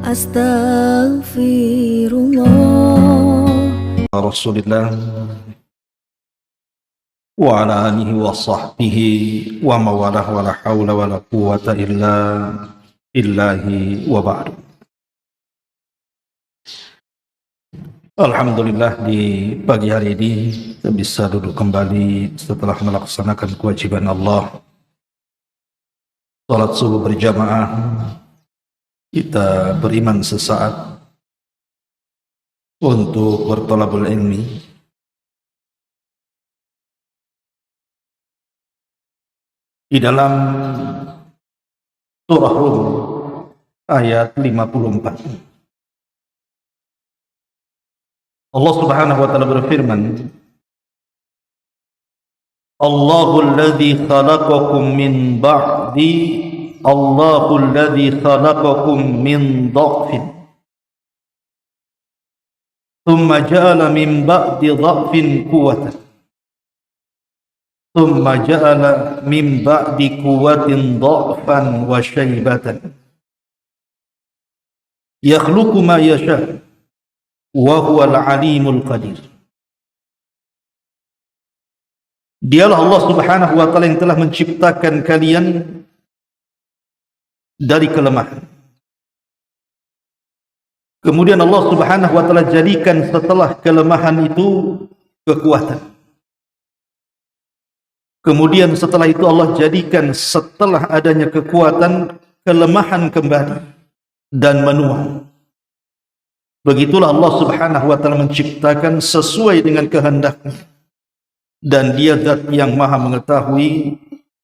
Astaghfirullah. Rasulillah wa ala alihi wa sahbihi wa mawalah wa la hawla wa la quwwata illa billahi wa ba'du. Alhamdulillah, di pagi hari ini kita bisa duduk kembali setelah melaksanakan kewajiban Allah, salat subuh berjamaah. Kita beriman sesaat untuk bertolabul ilmi. Di dalam surah Rum ayat 54, Allah Subhanahu wa taala berfirman, Allahul ladzi khalaqakum min ba'di Allahul ladzi khalaqakum min dha'fin thumma ja'ala min ba'di dha'fin quwwatan thumma ja'ala min ba'di quwwatin dha'fan wa syaibatan yakhluqu ma yasha' wa huwal alimul qadir. Dialah Allah Subhanahu wa taala yang telah menciptakan kalian dari kelemahan. Kemudian Allah Subhanahu wa taala jadikan setelah kelemahan itu kekuatan. Kemudian setelah itu Allah jadikan setelah adanya kekuatan kelemahan kembali dan menua. Begitulah Allah Subhanahu wa taala menciptakan sesuai dengan kehendaknya. Dan Dia zat yang maha mengetahui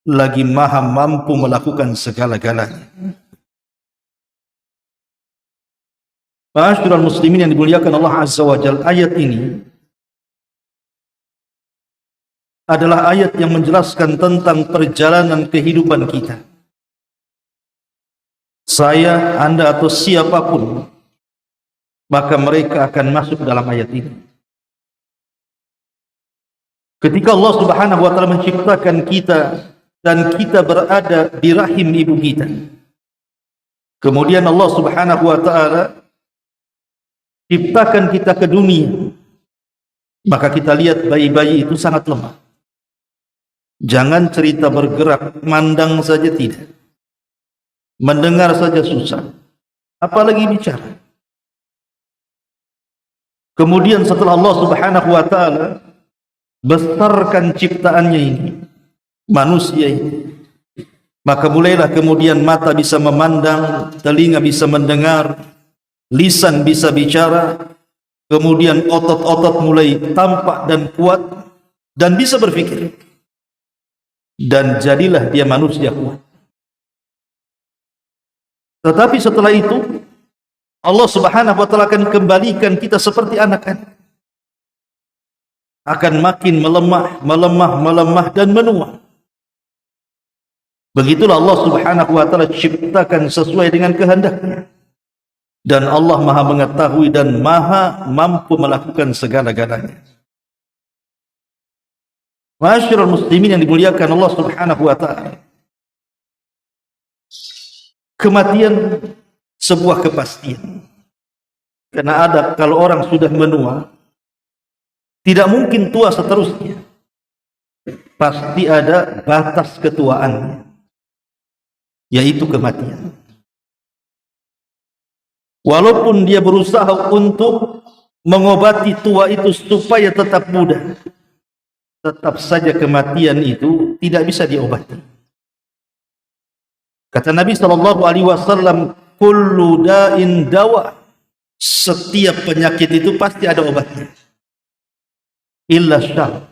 lagi maha mampu melakukan segala-galanya. Ma'asyiral muslimin yang dimuliakan Allah Azza wa Jalla, ayat ini adalah ayat yang menjelaskan tentang perjalanan kehidupan kita. Saya, Anda atau siapapun, maka mereka akan masuk dalam ayat ini. Ketika Allah Subhanahu wa taala menciptakan kita dan kita berada di rahim ibu kita, kemudian Allah Subhanahu wa taala ciptakan kita ke dunia, maka kita lihat bayi-bayi itu sangat lemah. Jangan cerita bergerak, mandang saja tidak, mendengar saja susah, apalagi bicara. Kemudian setelah Allah Subhanahu wa taala besarkan ciptaannya ini, manusia ini, maka mulailah kemudian mata bisa memandang, telinga bisa mendengar, lisan bisa bicara, kemudian otot-otot mulai tampak dan kuat dan bisa berpikir, dan jadilah dia manusia kuat. Tetapi setelah itu Allah Subhanahu wa taala akan kembalikan kita seperti anak-anak, akan makin melemah dan menua. Begitulah Allah Subhanahu wa taala ciptakan sesuai dengan kehendaknya. Dan Allah maha mengetahui dan maha mampu melakukan segala-galanya. Ma'asyiral muslimin yang dimuliakan Allah Subhanahu wa taala, kematian sebuah kepastian. Karena ada, kalau orang sudah menua, tidak mungkin tua seterusnya. Pasti ada batas ketuaannya, yaitu kematian. Walaupun dia berusaha untuk mengobati tua itu supaya tetap muda, tetap saja kematian itu tidak bisa diobati. Kata Nabi SAW, kullu da'in dawa, setiap penyakit itu pasti ada obatnya. Illa syar,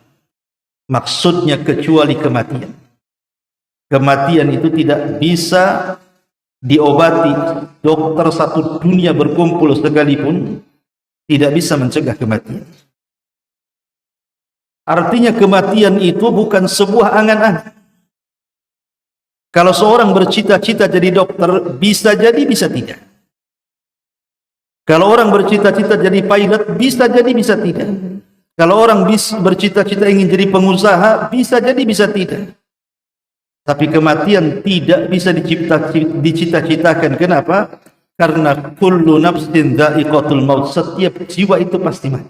maksudnya kecuali kematian. Kematian itu tidak bisa diobati. Dokter satu dunia berkumpul sekalipun tidak bisa mencegah kematian. Artinya kematian itu bukan sebuah angan-angan. Kalau seorang bercita-cita jadi dokter, bisa jadi, bisa tidak. Kalau orang bercita-cita jadi pilot, bisa jadi, bisa tidak. Kalau orang bercita-cita ingin jadi pengusaha, bisa jadi, bisa tidak. Tapi kematian tidak bisa dicita-citakan. Kenapa? Karena kullu nafsin dha'iqatul maut, setiap jiwa itu pasti mati.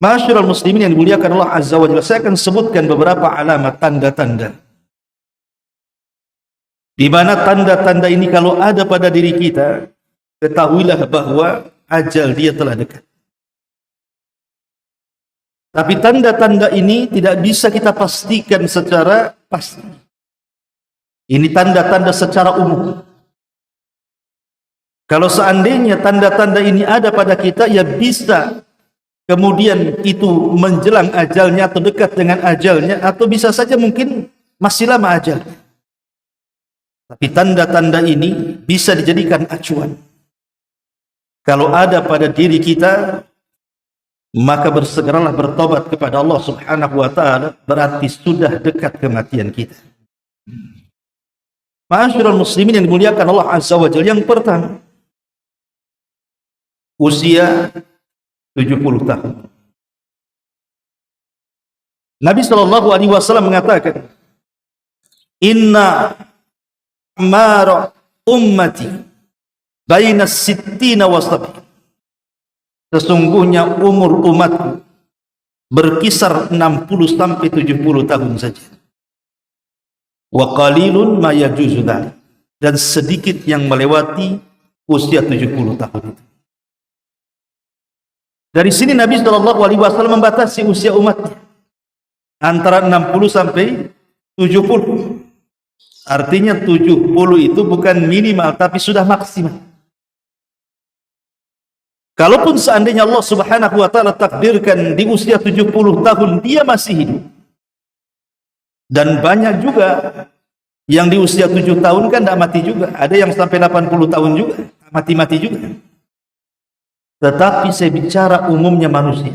Ma'asyiral muslimin yang dimuliakan Allah Azza wa Jalla, saya akan sebutkan beberapa alamat tanda-tanda di mana tanda-tanda ini kalau ada pada diri kita, ketahuilah bahwa ajal dia telah dekat. Tapi tanda-tanda ini tidak bisa kita pastikan secara pasti. Ini tanda-tanda secara umum. Kalau seandainya tanda-tanda ini ada pada kita, ya bisa kemudian itu menjelang ajalnya atau dekat dengan ajalnya, atau bisa saja mungkin masih lama ajalnya. Tapi tanda-tanda ini bisa dijadikan acuan. Kalau ada pada diri kita, maka bersegeralah bertobat kepada Allah Subhanahu wa ta'ala, berarti sudah dekat kematian kita. Ma'asyiral muslimin yang dimuliakan Allah Azza wa Jalla, yang pertama, usia 70 tahun. Nabi SAW mengatakan, inna amara ummati baina sittina wa sab'in. Sesungguhnya umur umatku berkisar 60 sampai 70 tahun saja. Wa qalilun ma yajuzu dzalik, dan sedikit yang melewati usia 70 tahun itu. Dari sini Nabi SAW membatasi usia umatnya antara 60 sampai 70. Artinya 70 itu bukan minimal, tapi sudah maksimal. Kalaupun seandainya Allah Subhanahu wa ta'ala takdirkan di usia 70 tahun dia masih hidup, dan banyak juga yang di usia 7 tahun kan tidak mati juga, ada yang sampai 80 tahun juga mati-mati juga. Tetapi saya bicara umumnya manusia.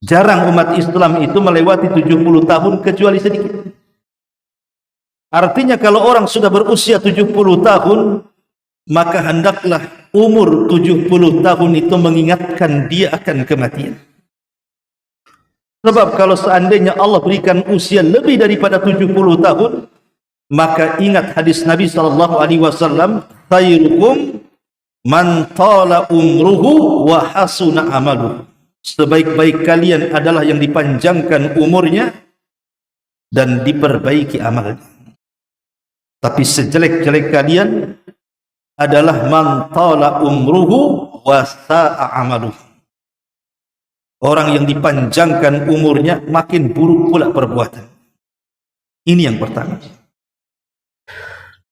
Jarang umat Islam itu melewati 70 tahun kecuali sedikit. Artinya kalau orang sudah berusia 70 tahun, maka hendaklah umur 70 tahun itu mengingatkan dia akan kematian. Sebab kalau seandainya Allah berikan usia lebih daripada 70 tahun, maka ingat hadis Nabi SAW, khairukum man tala umruhu wa hasuna amaluhu. Sebaik-baik kalian adalah yang dipanjangkan umurnya dan diperbaiki amalnya. Tapi sejelek-jelek kalian adalah man tala umruhu wa sa'a amaluhu. Orang yang dipanjangkan umurnya makin buruk pula perbuatan. Ini yang pertama.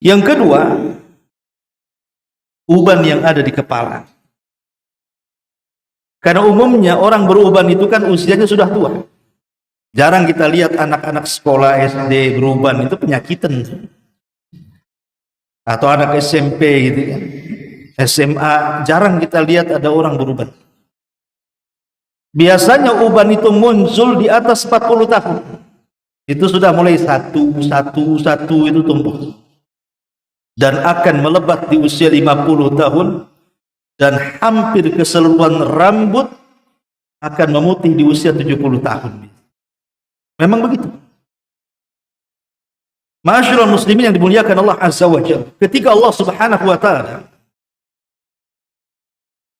Yang kedua, uban yang ada di kepala. Karena umumnya orang beruban itu kan usianya sudah tua. Jarang kita lihat anak-anak sekolah SD beruban, itu penyakitan. Atau anak SMP gitu kan. SMA jarang kita lihat ada orang beruban. Biasanya uban itu muncul di atas 40 tahun. Itu sudah mulai satu itu tumbuh. Dan akan melebat di usia 50 tahun, dan hampir keseluruhan rambut akan memutih di usia 70 tahun. Memang begitu. Ma'asyiral muslimin yang dimuliakan Allah Azza wa Jalla, ketika Allah Subhanahu wa ta'ala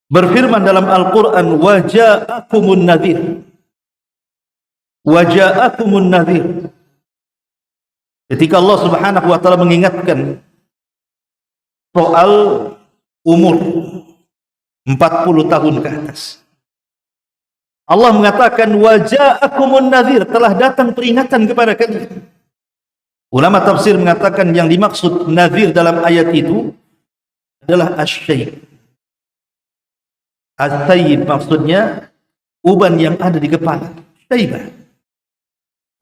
berfirman dalam Al-Quran, waja'akumun nadhir, waja'akumun nadhir, ketika Allah Subhanahu wa ta'ala mengingatkan soal umur 40 tahun ke atas, Allah mengatakan waja'akumun nadhir, telah datang peringatan kepada kalian. Ulama tafsir mengatakan yang dimaksud nadhir dalam ayat itu adalah asy-syaib. As-sayyib maksudnya uban yang ada di kepala, syaibah.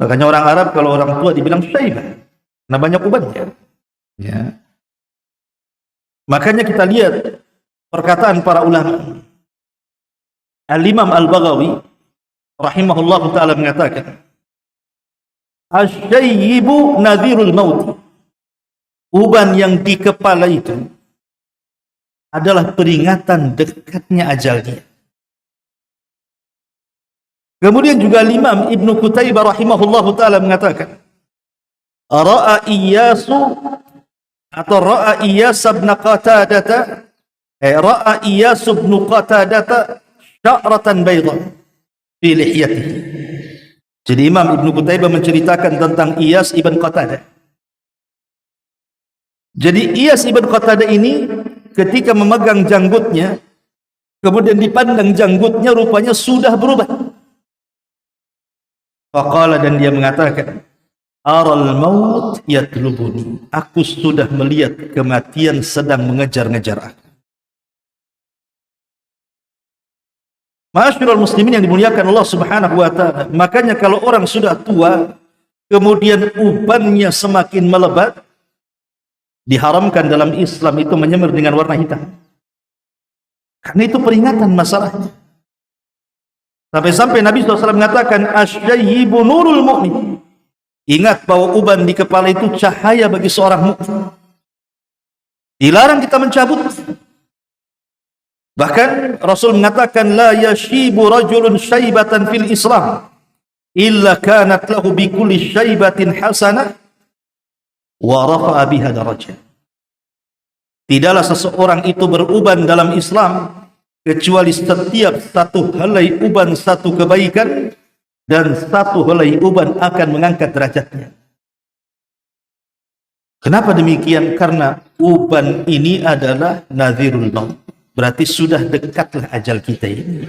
Makanya orang Arab kalau orang tua dibilang syaibah, karena banyak ubannya. Ya. Makanya kita lihat perkataan para ulama. Al-Imam Al-Baghawi rahimahullahu ta'ala mengatakan, asy-syaibu nadhirul maut. Uban yang di kepala itu adalah peringatan dekatnya ajal dia. Kemudian juga Imam Ibnu Qutaibah rahimahullahu ta'ala mengatakan, ra'a Iyasu atau ra'a Iyas bin Qatadah ra'a Iyas bin Qatadah sya'ratan bayda fi lihyatihi. Jadi Imam Ibnu Qutaibah menceritakan tentang Iyas ibn Qatadah. Jadi Iyas ibn Qatadah ini ketika memegang janggutnya, kemudian dipandang janggutnya rupanya sudah berubah. Faqala, dan dia mengatakan, aral maut yatlubuni, aku sudah melihat kematian sedang mengejar-ngejar aku. Ma'asyiral muslimin yang dimuliakan Allah Subhanahu wa taala, makanya kalau orang sudah tua kemudian ubannya semakin melebat, diharamkan dalam Islam itu menyemir dengan warna hitam. Karena itu peringatan masalahnya. Sampai-sampai Nabi SAW mengatakan, asyayyibu nurul mu'min. Ingat bahwa uban di kepala itu cahaya bagi seorang mukmin. Dilarang kita mencabut. Bahkan Rasul mengatakan, la yashibu rajulun syaibatan fil Islam illa kanat lahu bi kulli syaibatin hasanah wa rafa'a biha darajah. Tidaklah seseorang itu beruban dalam Islam kecuali setiap satu helai uban satu kebaikan, dan satu helai uban akan mengangkat derajatnya. Kenapa demikian? Karena uban ini adalah nadhirul maut. Berarti sudah dekatlah ajal kita ini.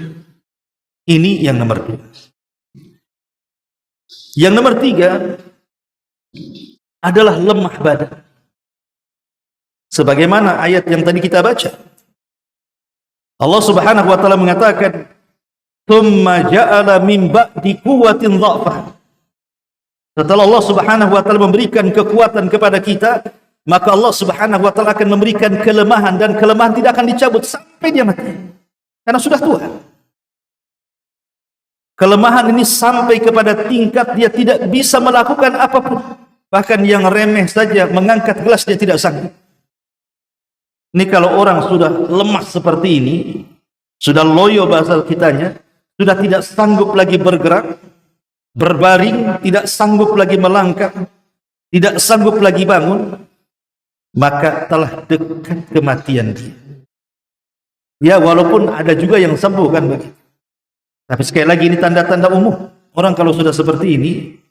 Ini yang nomor 2. Yang nomor 3 adalah lemah badan. Sebagaimana ayat yang tadi kita baca. Allah Subhanahu wa taala mengatakan, "Tsumma ja'ala min ba'di quwwatin dha'fa." Setelah Allah Subhanahu wa taala memberikan kekuatan kepada kita, maka Allah Subhanahu wa taala akan memberikan kelemahan, dan kelemahan tidak akan dicabut sampai dia mati. Karena sudah tua. Kelemahan ini sampai kepada tingkat dia tidak bisa melakukan apapun. Bahkan yang remeh saja, mengangkat gelas dia tidak sanggup. Ini kalau orang sudah lemah seperti ini, sudah loyo bahasa kitanya, sudah tidak sanggup lagi bergerak, berbaring, tidak sanggup lagi melangkah, tidak sanggup lagi bangun, maka telah dekat kematian dia. Ya, walaupun ada juga yang sembuh kan begitu. Tapi sekali lagi ini tanda-tanda umum. Orang kalau sudah seperti ini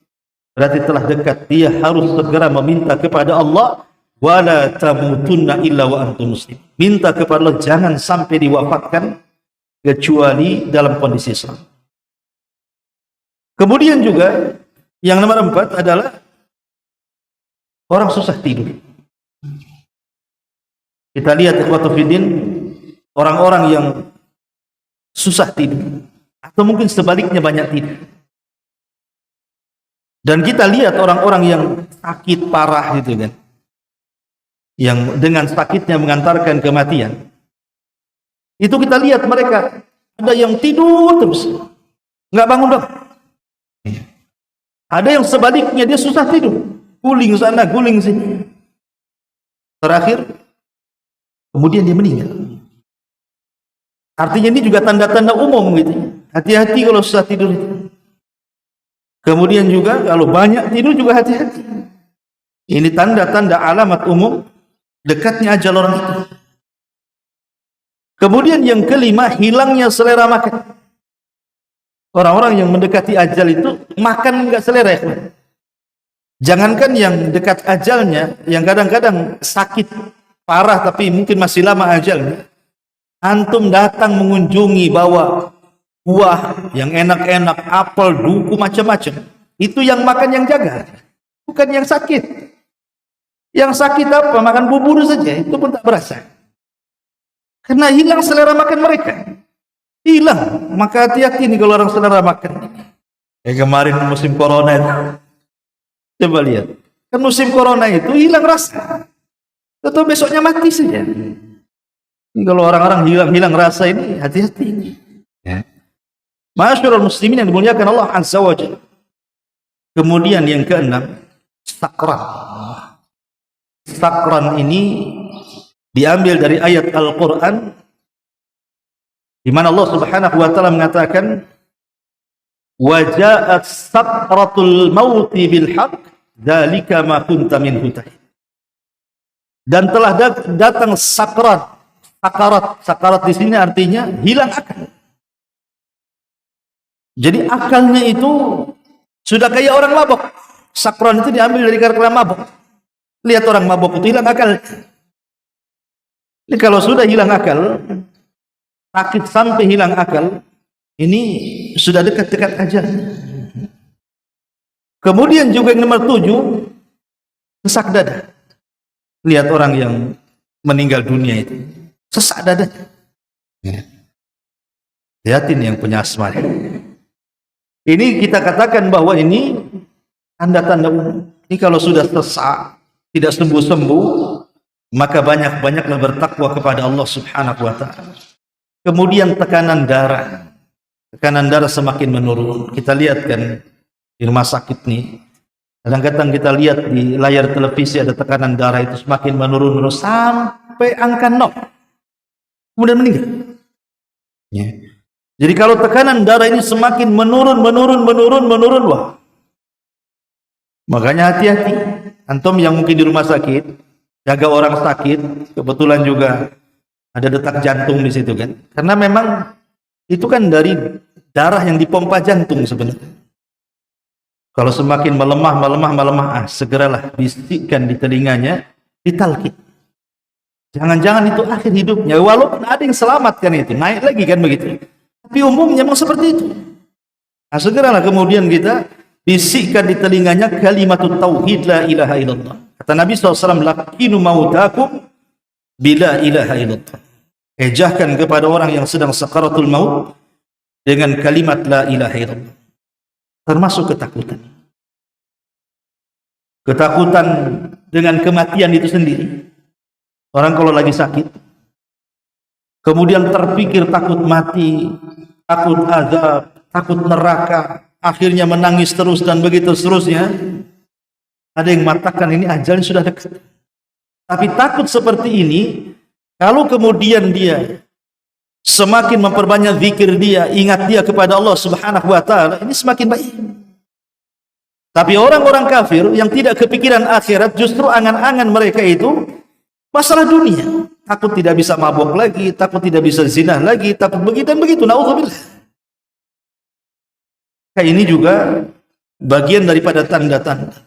berarti telah dekat. Dia harus segera meminta kepada Allah, wala tamutunna illa wa antum muslim. Minta kepada Allah jangan sampai diwafatkan kecuali dalam kondisi Islam. Kemudian juga yang nomor 4 adalah orang susah tidur. Kita lihat ikhwatu fiddin, orang-orang yang susah tidur, atau mungkin sebaliknya banyak tidur. Dan kita lihat orang-orang yang sakit parah gitu kan, yang dengan sakitnya mengantarkan kematian. Itu kita lihat mereka ada yang tidur terus, nggak bangun-bangun. Ada yang sebaliknya, dia susah tidur, guling sana, guling sini. Terakhir, kemudian dia meninggal. Artinya ini juga tanda-tanda umum gitu. Hati-hati kalau susah tidur itu. Kemudian juga kalau banyak tidur juga hati-hati. Ini tanda-tanda alamat umum dekatnya ajal orang itu. Kemudian yang kelima, hilangnya selera makan. Orang-orang yang mendekati ajal itu makan enggak selera ya. Jangankan yang dekat ajalnya, yang kadang-kadang sakit parah tapi mungkin masih lama ajalnya. Antum datang mengunjungi, bawa buah yang enak-enak, apel, duku, macam-macam. Itu yang makan yang jaga, bukan yang sakit. Yang sakit apa? Makan bubur saja, itu pun tak berasa. Karena hilang selera makan mereka. Hilang. Maka hati-hati nih kalau orang selera makan. Kemarin musim corona itu. Coba lihat. Kan musim corona itu hilang rasa. Atau besoknya mati saja. Ini kalau orang-orang hilang rasa ini, hati-hati ini. Ya. Ma'asyiral muslimin yang dimuliakan Allah Azza wa Jalla. Kemudian yang keenam, sakran. Sakran ini diambil dari ayat Al-Quran, di mana Allah Subhanahu wa taala mengatakan, wa ja'at sakratul mauti bil haqq dzalika ma kunta minhu tahid. dan telah datang sakarat. Sakarat di sini artinya hilang akal. Jadi akalnya itu sudah kayak orang mabok. Sakron itu diambil dari karena mabok. Lihat orang mabok itu hilang akal. Jadi kalau sudah hilang akal, sakit sampai hilang akal, ini sudah dekat-dekat ajal. Kemudian juga yang nomor 7, sesak dada. Lihat orang yang meninggal dunia itu, sesak dada. Lihatin yang punya asma. Ini kita katakan bahwa ini tanda-tanda umum. Ini kalau sudah sesak, tidak sembuh-sembuh, maka banyak-banyaklah bertakwa kepada Allah Subhanahu wa ta'ala. Kemudian tekanan darah semakin menurun. Kita lihat kan di rumah sakit nih, kadang-kadang kita lihat di layar televisi ada tekanan darah itu semakin menurun sampai angka 0, kemudian meninggal. Jadi kalau tekanan darah ini semakin menurun, wah, makanya hati-hati. Antum yang mungkin di rumah sakit, jaga orang sakit, kebetulan juga ada detak jantung di situ kan, karena memang itu kan dari darah yang dipompa jantung sebenarnya. Kalau semakin melemah, segeralah bisikkan di telinganya, ditalqin. Jangan-jangan itu akhir hidupnya, walaupun ada yang selamatkan itu, naik lagi kan begitu. Tapi umumnya memang seperti itu. Nah, segeralah kemudian kita bisikkan di telinganya kalimatut tauhid la ilaha illallah. Kata Nabi SAW, lakinu mautakum bila ilaha illallah. Ejahkan kepada orang yang sedang sakaratul maut dengan kalimat la ilaha illallah. Termasuk ketakutan. Ketakutan dengan kematian itu sendiri. Orang kalau lagi sakit, kemudian terpikir takut mati, takut azab, takut neraka, akhirnya menangis terus dan begitu seterusnya. Ada yang mengatakan ini ajalnya sudah dekat. Tapi takut seperti ini, kalau kemudian dia semakin memperbanyak zikir dia, ingat dia kepada Allah Subhanahu wa ta'ala, ini semakin baik. Tapi orang-orang kafir yang tidak kepikiran akhirat, justru angan-angan mereka itu masalah dunia. Takut tidak bisa mabuk lagi, takut tidak bisa zina lagi, takut begitu dan begitu. Na'udzubillah. Kayak ini juga bagian daripada tanda-tanda.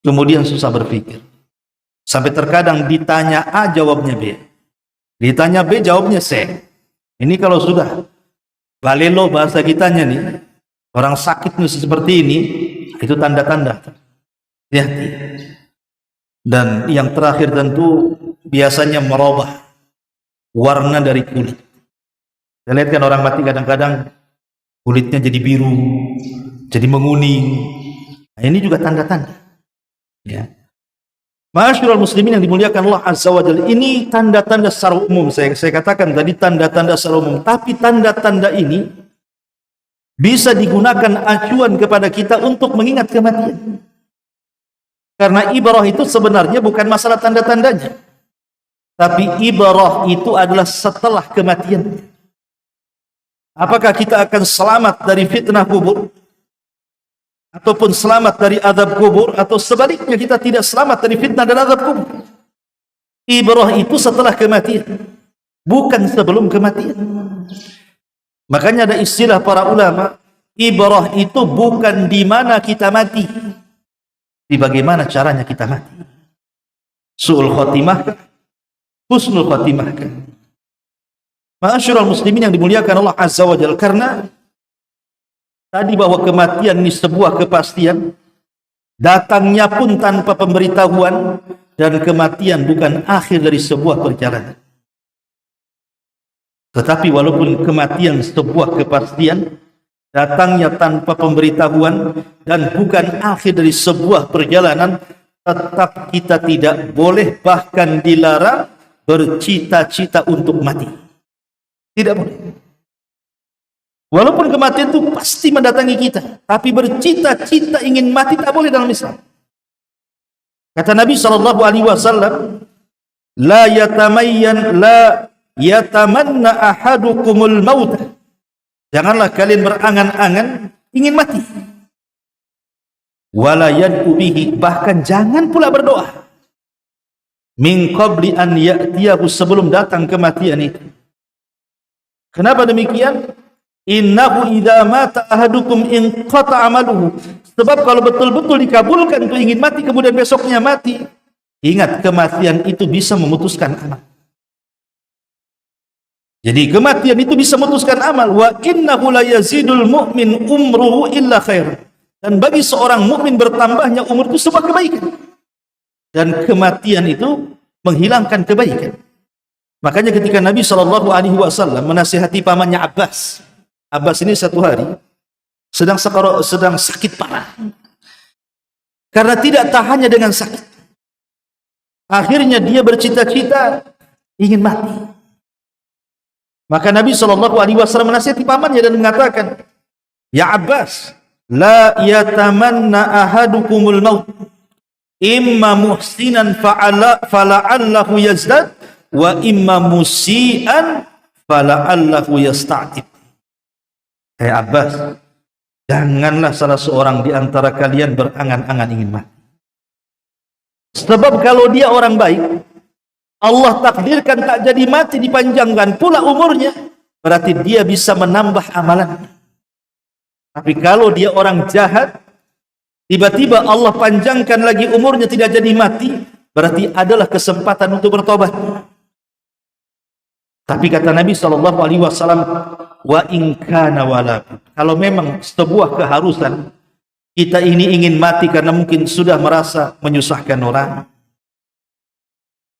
Kemudian susah berpikir. Sampai terkadang ditanya A, jawabnya B. Ditanya B, jawabnya C. Ini kalau sudah balelo bahasa kitanya nih, orang sakit seperti ini, itu tanda-tanda. Hati-hati. Dan yang terakhir tentu biasanya merubah warna dari kulit. Saya lihat kan orang mati kadang-kadang kulitnya jadi biru, jadi menguning. Nah, ini juga tanda-tanda. Ya. Ma'asyiral muslimin yang dimuliakan Allah Azza wa Jalla, ini tanda-tanda secara umum. Saya katakan tadi tanda-tanda secara umum, tapi tanda-tanda ini bisa digunakan acuan kepada kita untuk mengingat kematian. Karena ibrah itu sebenarnya bukan masalah tanda-tandanya, tapi ibrah itu adalah setelah kematian. Apakah kita akan selamat dari fitnah kubur, ataupun selamat dari azab kubur, atau sebaliknya kita tidak selamat dari fitnah dan azab kubur? Ibrah itu setelah kematian, bukan sebelum kematian. Makanya ada istilah para ulama, ibrah itu bukan di mana kita mati, di bagaimana caranya kita mati. Su'ul khotimah, husnul khotimah. Ma'asyiral muslimin yang dimuliakan Allah Azza wa Jalla, karena tadi bahwa kematian ini sebuah kepastian, datangnya pun tanpa pemberitahuan, dan kematian bukan akhir dari sebuah perjalanan. Tetapi walaupun kematian sebuah kepastian, datangnya tanpa pemberitahuan, dan bukan akhir dari sebuah perjalanan, tetap kita tidak boleh, bahkan dilarang bercita-cita untuk mati. Tidak boleh. Walaupun kematian itu pasti mendatangi kita, tapi bercita-cita ingin mati tak boleh dalam Islam. Kata Nabi SAW, la yatamanna ahadukumul maut. Janganlah kalian berangan-angan ingin mati. Wala yad'u bihi, bahkan jangan pula berdoa. min qabli an ya'tiyahu, sebelum datang kematian itu. Kenapa demikian? Innahu idza mata ahadukum inqata amaluhu. Sebab kalau betul-betul dikabulkan itu ingin mati kemudian besoknya mati, ingat kematian itu bisa memutuskan amal. Jadi kematian itu bisa memutuskan amal. Wa innahu la yazidul mu'min umruhu illa khair. Dan bagi seorang mukmin bertambahnya umur itu sebuah kebaikan. Dan kematian itu menghilangkan kebaikan. Makanya ketika Nabi SAW menasihati pamannya Abbas, Abbas ini satu hari sedang sakit parah. Karena tidak tahannya dengan sakit, akhirnya dia bercita-cita ingin mati. Maka Nabi SAW menasihati pamannya dan mengatakan, ya Abbas, la yatamanna ahadukumul maut, imma muhsinan fala'allahu yazdad, wa imma musian fala'allahu yasta'tib. Hai Abbas, janganlah salah seorang di antara kalian berangan-angan ingin mati. Sebab kalau dia orang baik, Allah takdirkan tak jadi mati, dipanjangkan pula umurnya, berarti dia bisa menambah amalan. Tapi kalau dia orang jahat, tiba-tiba Allah panjangkan lagi umurnya, tidak jadi mati, berarti adalah kesempatan untuk bertobat. Tapi kata Nabi SAW, wa in kana wala, kalau memang sebuah keharusan, kita ini ingin mati karena mungkin sudah merasa menyusahkan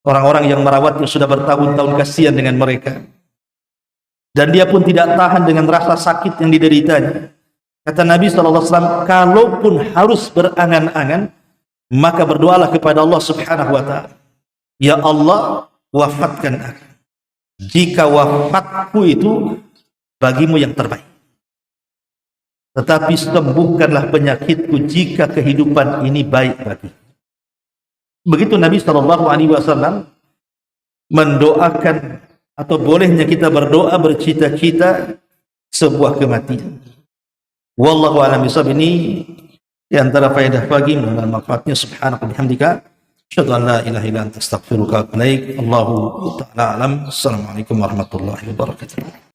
orang-orang yang merawatnya sudah bertahun-tahun, kasihan dengan mereka, dan dia pun tidak tahan dengan rasa sakit yang dideritanya. Kata Nabi SAW, kalaupun harus berangan-angan, maka berdoalah kepada Allah Subhanahu wa ta'ala, ya Allah, wafatkan aku. Jika wafatku itu bagimu yang terbaik, tetapi sembuhkanlah penyakitku jika kehidupan ini baik bagi. Begitu Nabi SAW mendoakan, atau bolehnya kita berdoa bercita-cita sebuah kematian. Wallahu a'lam bishawab. Ini di antara faedah pagi dan manfaatnya. Subhanaka bihamdika, asyhadu an la ilaha illa anta, astaghfiruka wa atubu ilaik. Allahu ta'ala alam. Assalamualaikum warahmatullahi wabarakatuh.